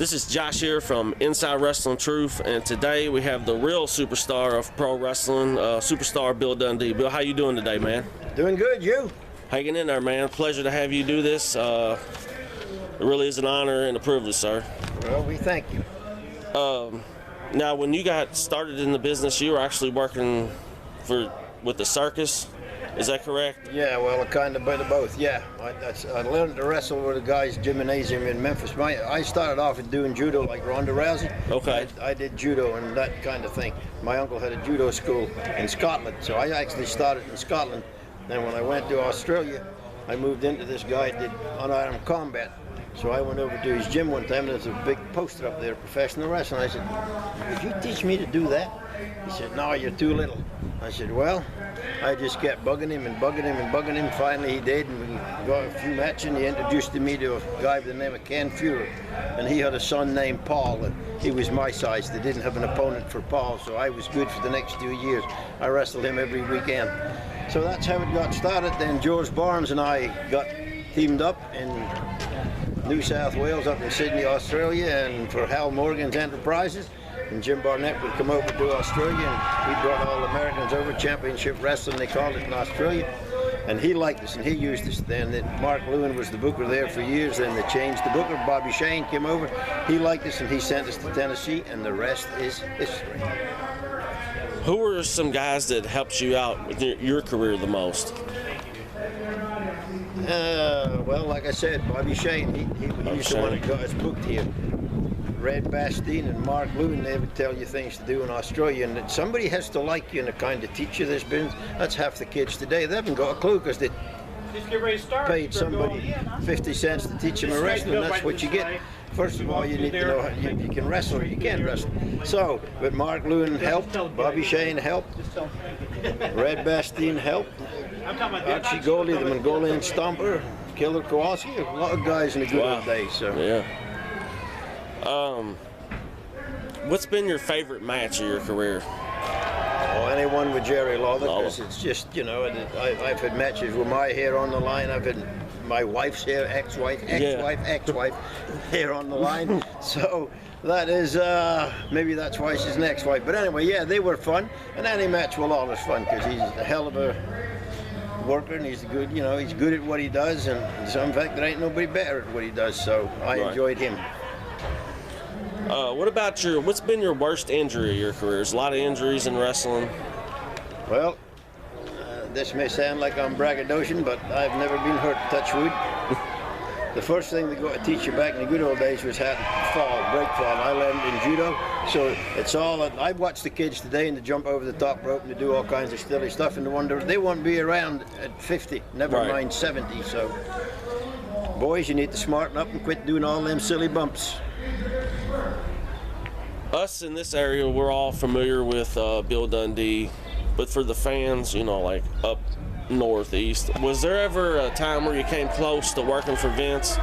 This is Josh here from InsideWrestlingTruth, and today we have the real superstar of pro wrestling, superstar Bill Dundee. Bill, how you doing today, man? Doing good, you? Hanging in there, man. Pleasure to have you do this. It really is an honor and a privilege, sir. Well, we thank you. Now, when you got started in the business, you were actually working with the circus. Is that correct? Yeah, well, a kind of bit of both, yeah. I learned to wrestle with the guys' gymnasium in Memphis. I started off with doing judo like Ronda Rousey. Okay. I did judo and that kind of thing. My uncle had a judo school in Scotland, so I actually started in Scotland. Then when I went to Australia, I moved into this guy did unarmed combat. So I went over to his gym one time, and there's a big poster up there, professional wrestling. I said, "Would you teach me to do that?" He said, "No, you're too little." I said, "Well," I just kept bugging him and bugging him and bugging him. Finally, he did, and we got a few matches, and he introduced me to a guy by the name of Ken Fuhrer. And he had a son named Paul, and he was my size. They didn't have an opponent for Paul, so I was good for the next 2 years. I wrestled him every weekend. So that's how it got started. Then George Barnes and I got teamed up in New South Wales, up in Sydney, Australia, and for Hal Morgan's Enterprises. And Jim Barnett would come over to Australia, and he brought all the Americans over, championship wrestling, they called it in Australia. And he liked us, and he used us then. Mark Lewin was the booker there for years, then they changed the booker. Bobby Shane came over, he liked us, and he sent us to Tennessee, and the rest is history. Who were some guys that helped you out with your career the most? Well, like I said, Bobby Shane, he's the one that got us booked here. Red Bastine and Mark Lewin, they would tell you things to do in Australia, and that somebody has to like you and kind of teach you this business. That's half the kids today. They haven't got a clue because they paid somebody 50 cents to teach them a wrestling, and that's what you get. First of all, you need to know you can wrestle or you can't wrestle. So, but Mark Lewin helped, Bobby Shane helped, Red Bastine helped, Archie Goldie, the Mongolian Stomper, Killer Kowalski, a lot of guys in the good old days. So. Yeah. What's been your favorite match of your career? Oh, anyone with Jerry Lawler, because it's just, you know, I've had matches with my hair on the line. I've had my wife's hair, ex-wife hair on the line. So that is, maybe that's why she's an ex-wife. But anyway, yeah, they were fun. And any match with Lawler's fun because he's a hell of a worker, and he's good, you know, he's good at what he does. And so, in fact, there ain't nobody better at what he does. So I enjoyed him. What about what's been your worst injury of your career? There's a lot of injuries in wrestling. Well, this may sound like I'm braggadocious, but I've never been hurt, touch wood. The first thing they got to teach you back in the good old days was how to break fall. I learned in judo, so it's all, I watch the kids today and they jump over the top rope and they do all kinds of silly stuff, and they won't be around at 50, never mind 70, so boys, you need to smarten up and quit doing all them silly bumps. Us in this area, we're all familiar with Bill Dundee, but for the fans, you know, like up northeast, was there ever a time where you came close to working for Vince?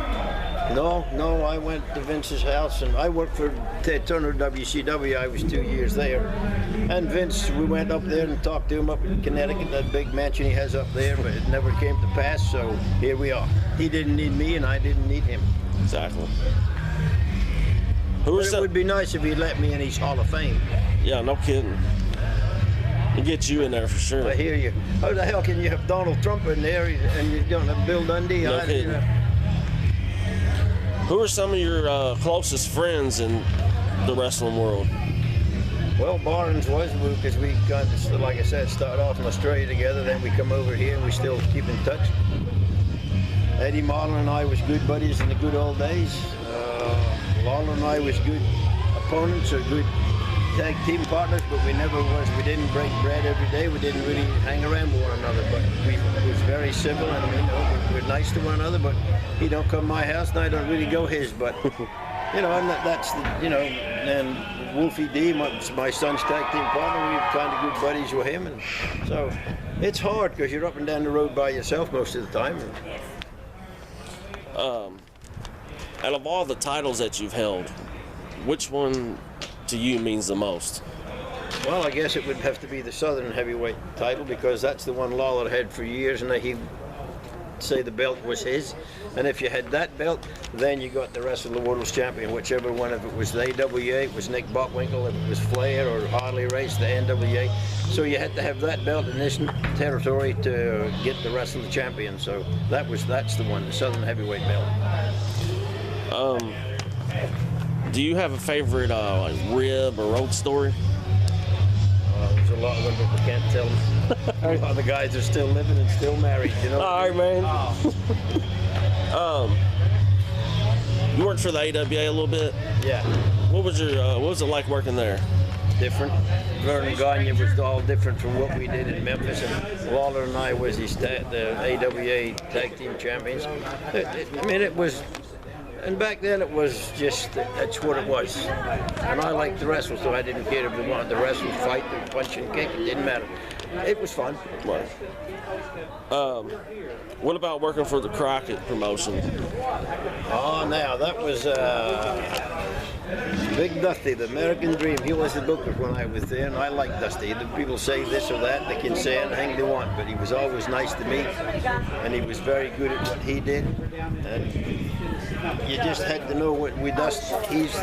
No, I went to Vince's house, and I worked for Ted Turner, WCW. I was 2 years there. And Vince, we went up there and talked to him up in Connecticut, that big mansion he has up there, but it never came to pass, so here we are. He didn't need me, and I didn't need him. Exactly. It would be nice if he'd let me in his Hall of Fame. Yeah, no kidding. We'll get you in there for sure. I hear you. How the hell can you have Donald Trump in there and you don't have Bill Dundee? No kidding. Who are some of your closest friends in the wrestling world? Well, Barnes was, because we kind of, like I said, started off in Australia together, then we come over here and we still keep in touch. Eddie Marlin and I was good buddies in the good old days. Lawler and I was good opponents or good tag team partners, but we didn't break bread every day. We didn't really hang around with one another, but we was very civil, and you know, we're nice to one another, but he don't come to my house and I don't really go his, but you know, and that's the, you know, and Wolfie D, my son's tag team partner, we're kind of good buddies with him, and so it's hard because you're up and down the road by yourself most of the time. Out of all the titles that you've held, which one to you means the most? Well, I guess it would have to be the Southern Heavyweight title because that's the one Lawler had for years, and he say the belt was his. And if you had that belt, then you got the Wrestle the World's champion, whichever one. If it was the AWA, it was Nick Bockwinkel. If it was Flair or Harley Race, the NWA. So you had to have that belt in this territory to get the Wrestle the champion. So that's the one, the Southern Heavyweight belt. Do you have a favorite like rib or road story? There's a lot of them, but we can't tell them. A lot of the guys are still living and still married, you know. All right, man. You worked for the AWA a little bit. Yeah. What was it like working there? Different. Vernon Gagne was all different from what we did in Memphis, and Lawler and I was the AWA Tag Team Champions. It was. And back then it was just, that's what it was. And I liked to wrestle, so I didn't care if they wanted to wrestle, fight, or punch and kick, it didn't matter. It was fun. Right. What about working for the Crockett promotion? Oh, now that was Big Dusty, the American Dream. He was the booker when I was there, and I liked Dusty. The people say this or that, they can say anything they want, but he was always nice to me, and he was very good at what he did. And you just had to know what he's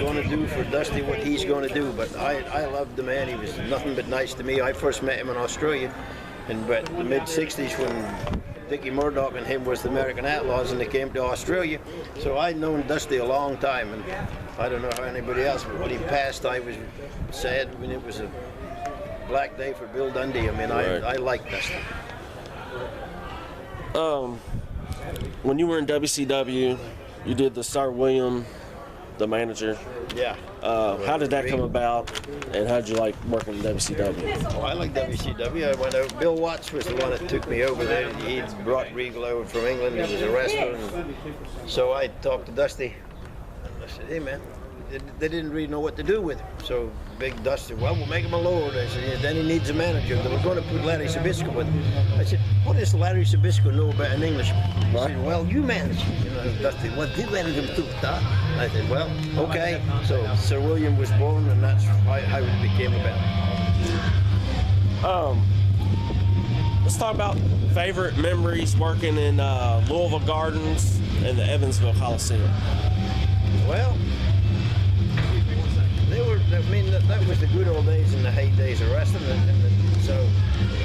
going to do for Dusty, what he's going to do. But I loved the man. He was nothing but nice to me. I first met him in Australia in the mid-'60s when Dickie Murdoch and him was the American Outlaws, and they came to Australia. So I'd known Dusty a long time, and I don't know how anybody else, but when he passed, I was sad when it was a black day for Bill Dundee. I mean, right. I liked Dusty. When you were in WCW, you did the Sir William, the manager. Yeah. How did that come about, and how did you like working in WCW? Oh, I like WCW. I went out. Bill Watts was the one that took me over there. He brought Regal over from England. He was a wrestler. And so I talked to Dusty. I said, hey, man, they didn't really know what to do with him. So Big Dusty, well, we'll make him a lord. I said, yeah, then he needs a manager. They were going to put Larry Sabisco with him. I said, what does Larry Sabisco know about an Englishman? He said, well, you manage him. You know, Dusty, well, you manage him too, huh? I said, well, okay. So Sir William was born, and that's how it became about. Let's talk about favorite memories working in Louisville Gardens and the Evansville Coliseum. Well, that was the good old days and the heydays of wrestling, and so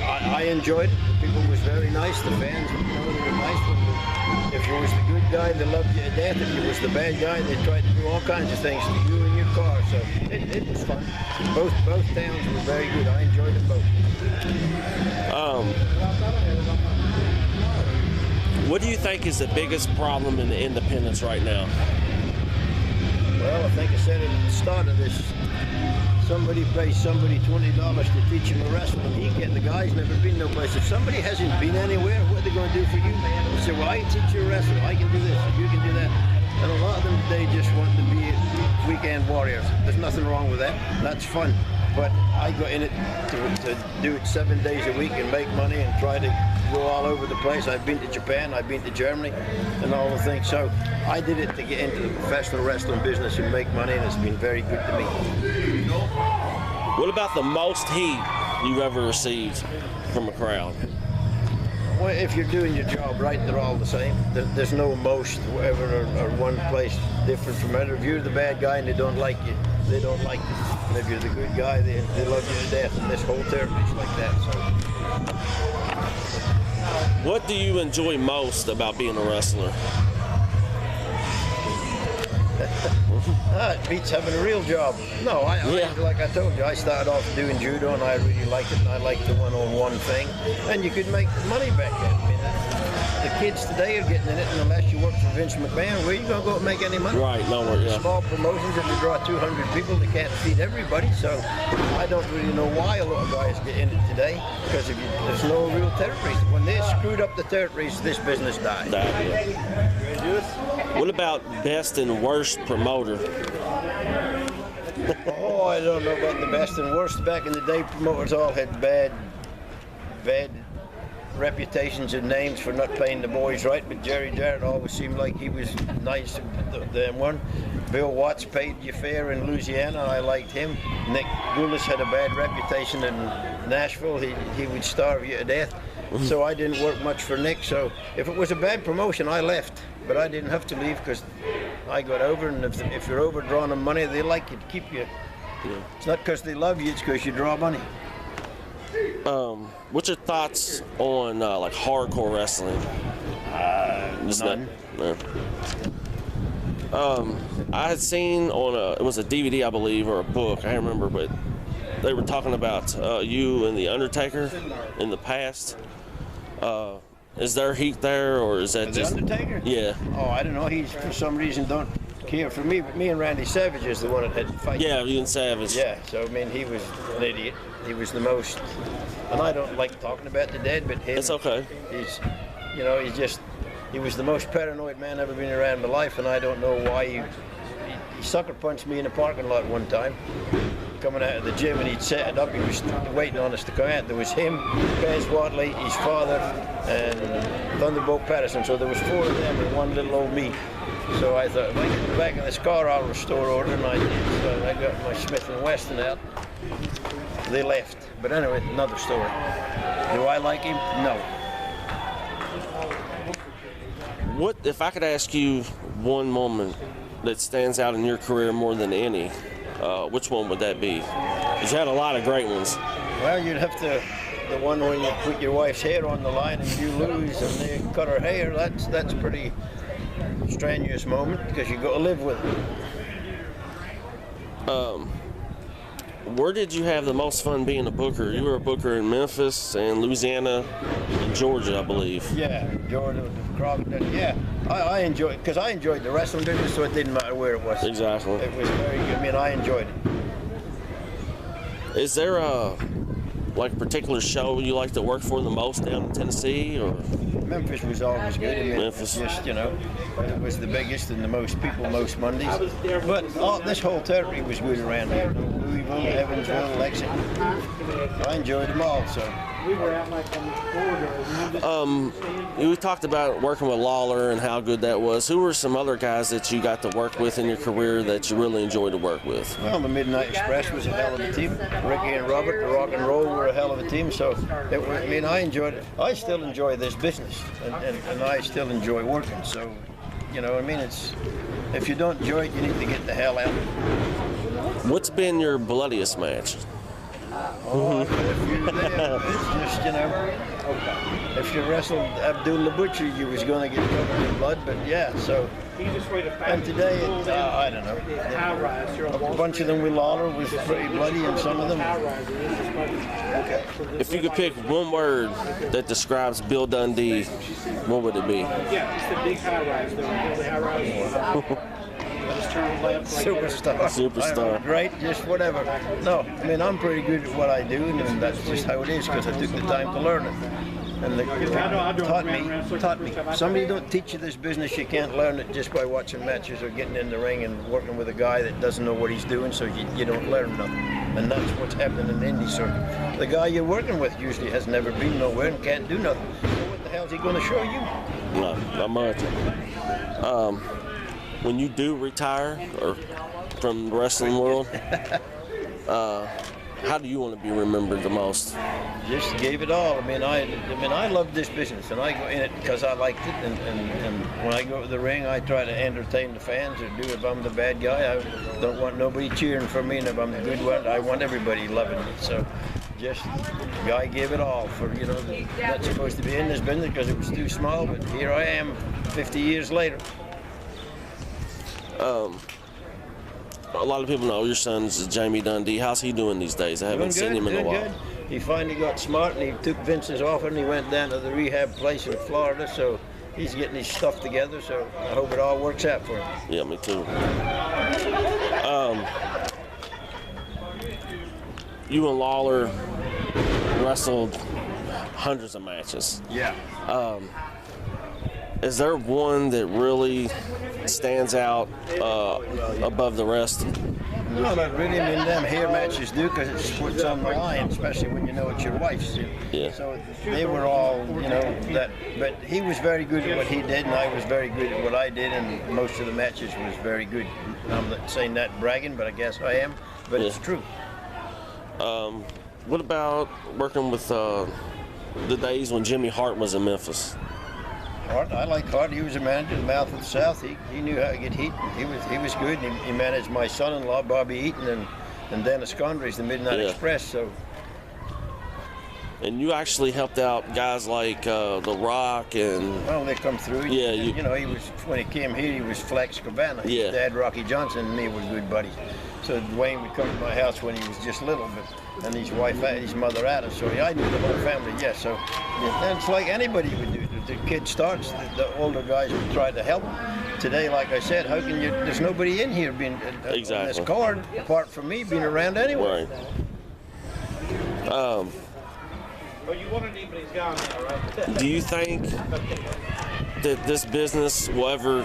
I enjoyed it. The people was very nice. The fans, they were nice. If you was the good guy, they loved you to death. If you was the bad guy, they tried to do all kinds of things to you and your car. So it was fun. Both towns were very good. I enjoyed them both. What do you think is the biggest problem in the independents right now? Well, I think I said at the start of this, somebody pays somebody $20 to teach him to wrestle, and the guy's never been no place. If somebody hasn't been anywhere, what are they going to do for you, man? They say, well, I can teach you to wrestle. I can do this, and you can do that. And a lot of them, they just want to be weekend warriors. There's nothing wrong with that. That's fun. But I got in it to do it 7 days a week and make money and try to go all over the place. I've been to Japan, I've been to Germany, and all the things. So I did it to get into the professional wrestling business and make money, and it's been very good to me. What about the most heat you've ever received from a crowd? Well, if you're doing your job right, they're all the same. There's no most, whatever, or one place different from another. If you're the bad guy and they don't like you, they don't like you. And if you're the good guy, they love you to death. And this whole territory's like that. So. What do you enjoy most about being a wrestler? It beats having a real job. No, like I told you, I started off doing judo, and I really liked it, and I liked the one-on-one thing. And you could make money back then. I mean, the kids today are getting in it, and unless you work for Vince McMahon, where are you going to go and make any money? Right, nowhere, yeah. Small promotions, if you draw 200 people, they can't feed everybody, so I don't really know why a lot of guys get in it today, because there's no real territories. When they screwed up the territories, this business died. What about best and worst promoter? Oh, I don't know about the best and worst. Back in the day, promoters all had bad reputations and names for not paying the boys right, but Jerry Jarrett always seemed like he was nice to them one. Bill Watts paid you fair in Louisiana, I liked him. Nick Goulas had a bad reputation in Nashville. He would starve you to death. So I didn't work much for Nick. So if it was a bad promotion, I left. But I didn't have to leave because I got over. And if you're overdrawing them money, they like you to keep you. Yeah. It's not because they love you, it's because you draw money. What's your thoughts on like hardcore wrestling? None. I had seen on it was a DVD, I believe, or a book, I can't remember, but they were talking about you and the Undertaker in the past. Is there heat there, or is that just the Undertaker? Yeah. Oh, I don't know. He's for some reason don't care for me. But me and Randy Savage is the one that had to fight. Yeah, you and Savage. Yeah. So I mean, he was an idiot. He was the most. And I don't like talking about the dead, but him. It's okay. He's, you know, he was the most paranoid man ever been around in my life, and I don't know why he sucker punched me in the parking lot one time. Coming out of the gym, and he'd set it up. He was waiting on us to come out. There was him, Bez Watley, his father, and Thunderbolt Patterson. So there was 4 of them and one little old me. So I thought, if I get back in this car, I'll restore order, and I did. So I got my Smith & Wesson out. They left. But anyway, another story. Do I like him? No. What if I could ask you one moment that stands out in your career more than any? Which one would that be? Because you had a lot of great ones. Well, you'd have to, the one when you put your wife's hair on the line and you lose and they cut her hair, that's a pretty strenuous moment because you got to live with it. Where did you have the most fun being a booker? You were a booker in Memphis and Louisiana and Georgia, I believe. Yeah, Georgia, Crocodile. Yeah, I enjoyed it because I enjoyed the wrestling business, so it didn't matter where it was. Exactly. It was very good. I mean, I enjoyed it. Is there a particular show you like to work for the most down in Tennessee, or? Memphis was always good. I mean, Memphis. Just, you know, it was the biggest and the most people most Mondays. But this whole territory was good around here. Louisville, Evansville, Lexington. I enjoyed them all. So. We talked about working with Lawler and how good that was. Who were some other guys that you got to work with in your career that you really enjoyed to work with? Well, the Midnight Express was a hell of a team. Ricky and Robert, the Rock and Roll, were a hell of a team. So, I mean, I enjoyed it. I still enjoy this business, and I still enjoy working. So, you know, I mean, if you don't enjoy it, you need to get the hell out. What's been your bloodiest match? Oh, it's just, you know, if you wrestled Abdul the Butcher, you was going to get covered in blood, but yeah, so. And today, I don't know. A bunch of them with Lawler was pretty bloody, and some of them. Okay. If you could pick one word that describes Bill Dundee, what would it be? Yeah, it's the big high rise. The high rise. Superstar. I'm great, just whatever. No, I mean, I'm pretty good at what I do, and that's just how it is because I took the time to learn it. And taught me. Somebody don't teach you this business, you can't learn it just by watching matches or getting in the ring and working with a guy that doesn't know what he's doing, so you don't learn nothing. And that's what's happening in the indie circuit. The guy you're working with usually has never been nowhere and can't do nothing. So what the hell's he going to show you? No, not much. When you do retire or from the wrestling world, how do you want to be remembered the most? Just gave it all. I mean, I love this business, and I go in it because I liked it. And when I go to the ring, I try to entertain the fans or do if I'm the bad guy. I don't want nobody cheering for me, and if I'm the good one, I want everybody loving me. So, just guy gave it all for, you know, not supposed to be in this business because it was too small, but here I am, 50 years later. A lot of people know your son's Jamie Dundee. How's he doing these days? I haven't seen him in a while. Good. He finally got smart and he took Vince's offer and he went down to the rehab place in Florida. So he's getting his stuff together. So I hope it all works out for him. Yeah, me too. You and Lawler wrestled hundreds of matches. Yeah. Is there one that really stands out above the rest? No, not really. I mean, them hair matches do because it's what's on the line, especially when you know it's your wife's. Yeah. So they were all, you know, that. But he was very good at what he did, and I was very good at what I did, and most of the matches was very good. I'm not saying that bragging, but I guess I am. But it's true. What about working with the days when Jimmy Hart was in Memphis? Hart, I like Hart. He was a manager in the Mouth of the South. He knew how to get heat. He was good. He managed my son-in-law Bobby Eaton and Dennis Condry's the Midnight Express. So. And you actually helped out guys like The Rock and. Well, they come through. Yeah. You know, he was when he came here. He was Flex Cabana. Yeah. His dad, Rocky Johnson, and me were good buddies. So Dwayne would come to my house when he was just little, and his wife, his mother, Ada. So I knew the whole family. Yes. So and it's like anybody would do. The kid starts. The older guys would try to help. Today, like I said, how can you? There's nobody in here being on this card apart from me being around anyway. Right. Well, you wanted him, but he's gone now, right? Do you think that this business will ever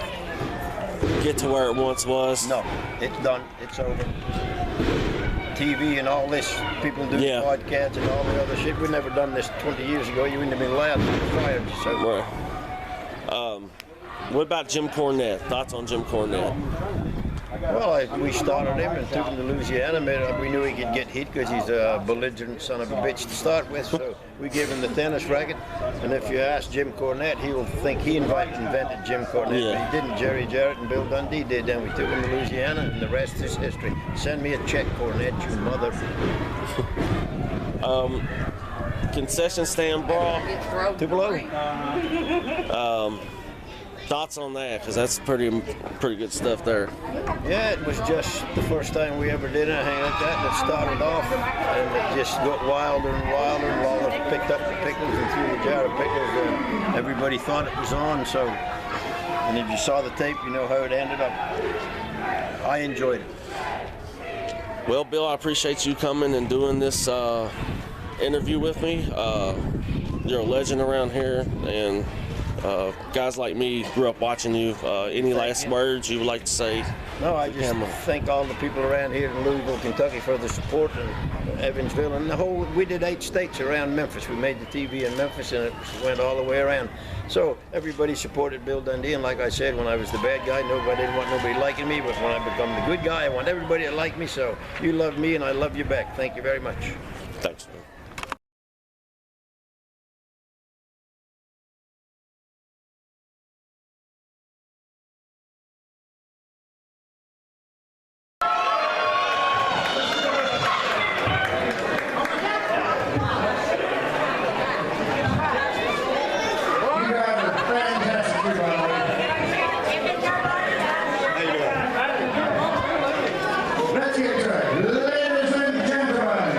get to where it once was? No, it's done. It's over. TV and all this, people do podcasts and all the other shit. We'd never done this 20 years ago. You wouldn't have been allowed to fire you. So. Right. What about Jim Cornette? Thoughts on Jim Cornette? Well, we started him and took him to Louisiana. We knew he could get hit because he's a belligerent son of a bitch to start with. So we gave him the tennis racket. And if you ask Jim Cornette, he will think he invented Jim Cornette. Yeah. But he didn't. Jerry Jarrett and Bill Dundee did. Then we took him to Louisiana, and the rest is history. Send me a check, Cornette, you mother. Concession stand brawl. Tupelo. Thoughts on that? Because that's pretty good stuff there. Yeah, it was just the first time we ever did anything like that, and it started off, and it just got wilder and wilder, and Lawler picked up the pickles and threw the jar of pickles, and everybody thought it was on, so, and if you saw the tape, you know how it ended up. I enjoyed it. Well, Bill, I appreciate you coming and doing this interview with me. You're a legend around here, and guys like me grew up watching you. Any last words you would like to say? No, I just thank all the people around here in Louisville, Kentucky for the support, and Evansville, and the whole. We did 8 states around Memphis. We made the TV in Memphis, and it went all the way around. So everybody supported Bill Dundee, and like I said, when I was the bad guy, I didn't want nobody liking me, but when I become the good guy, I want everybody to like me. So you love me, and I love you back. Thank you very much. Thanks, man. Let's get to it. Ladies and gentlemen,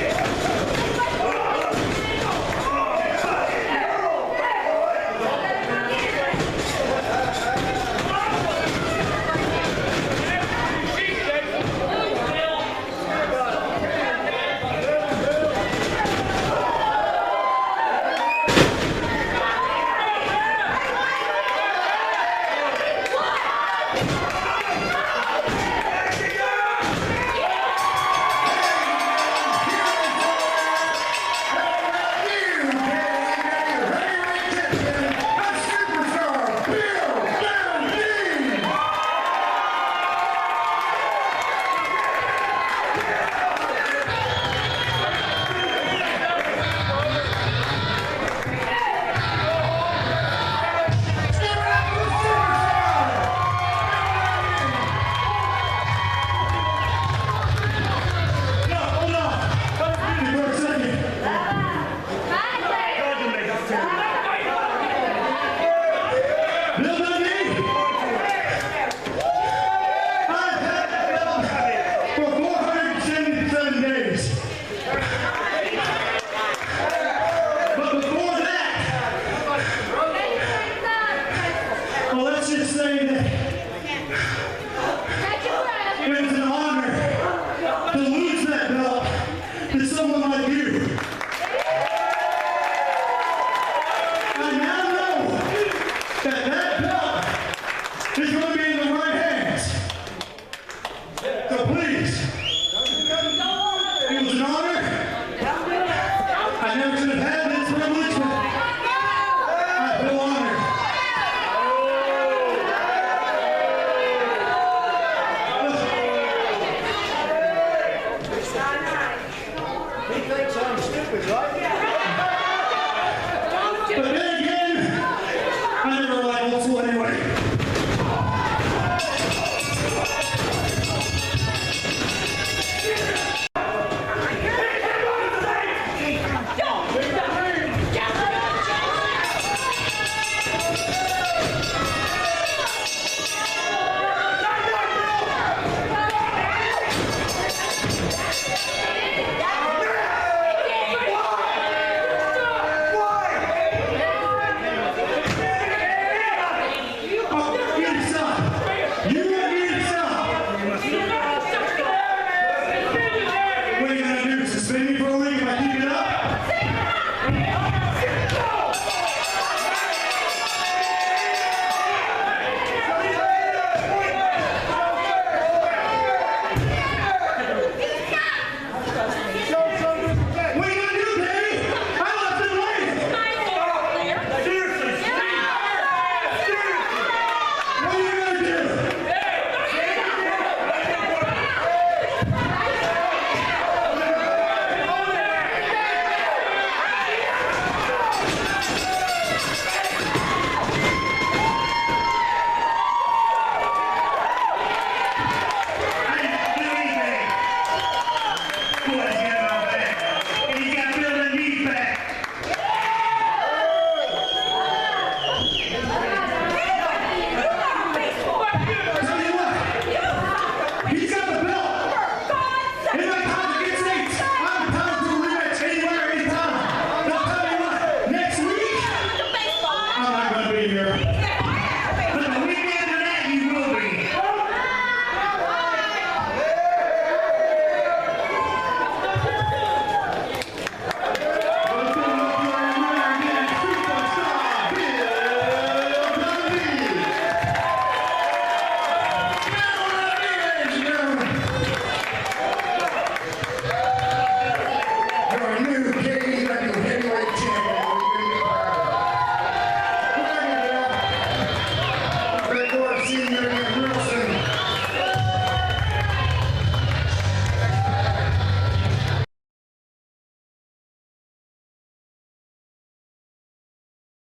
Yeah.